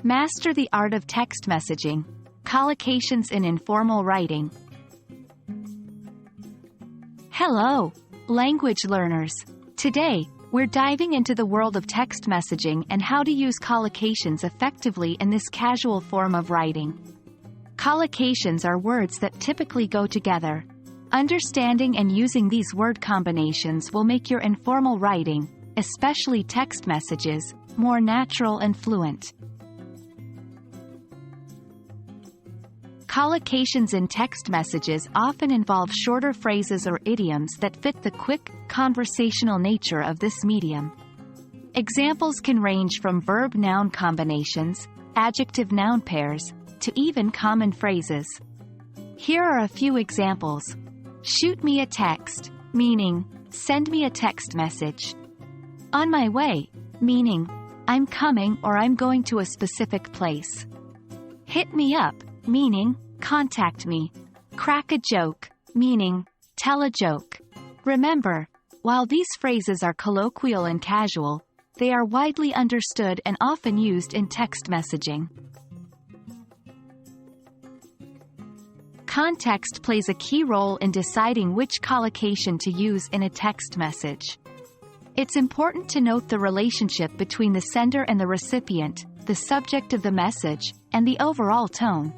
Master the art of text messaging. Collocations in informal writing. Hello, language learners. Today, we're diving into the world of text messaging and how to use collocations effectively in this casual form of writing. Collocations are words that typically go together. Understanding and using these word combinations will make your informal writing, especially text messages, more natural and fluent. Collocations in text messages often involve shorter phrases or idioms that fit the quick, conversational nature of this medium. Examples can range from verb-noun combinations, adjective-noun pairs, to even common phrases. Here are a few examples. Shoot me a text, meaning, send me a text message. On my way, meaning, I'm coming or I'm going to a specific place. Hit me up, meaning, contact me. Crack a joke, meaning, tell a joke. Remember, while these phrases are colloquial and casual, they are widely understood and often used in text messaging. Context plays a key role in deciding which collocation to use in a text message. It's important to note the relationship between the sender and the recipient, the subject of the message, and the overall tone.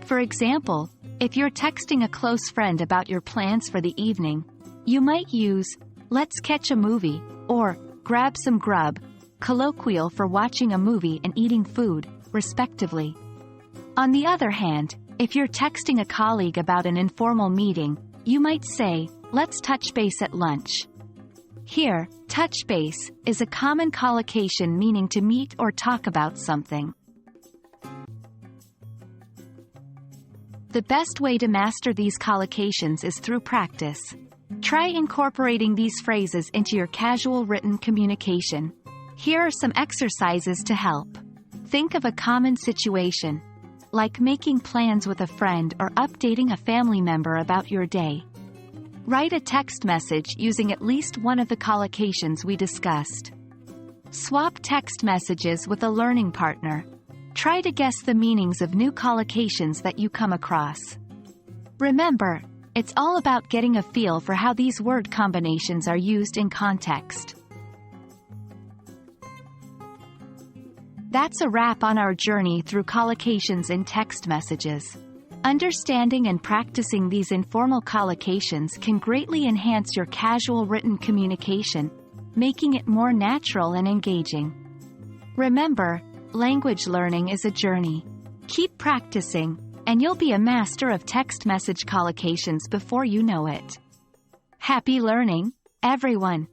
For example, if you're texting a close friend about your plans for the evening, you might use, "Let's catch a movie," or "grab some grub," colloquial for watching a movie and eating food, respectively. On the other hand, if you're texting a colleague about an informal meeting, you might say, "Let's touch base at lunch." Here, touch base is a common collocation meaning to meet or talk about something. The best way to master these collocations is through practice. Try incorporating these phrases into your casual written communication. Here are some exercises to help. Think of a common situation, like making plans with a friend or updating a family member about your day. Write a text message using at least one of the collocations we discussed. Swap text messages with a learning partner. Try to guess the meanings of new collocations that you come across. Remember, it's all about getting a feel for how these word combinations are used in context. That's a wrap on our journey through collocations in text messages. Understanding and practicing these informal collocations can greatly enhance your casual written communication, making it more natural and engaging. Remember, language learning is a journey. Keep practicing, and you'll be a master of text message collocations before you know it. Happy learning, everyone!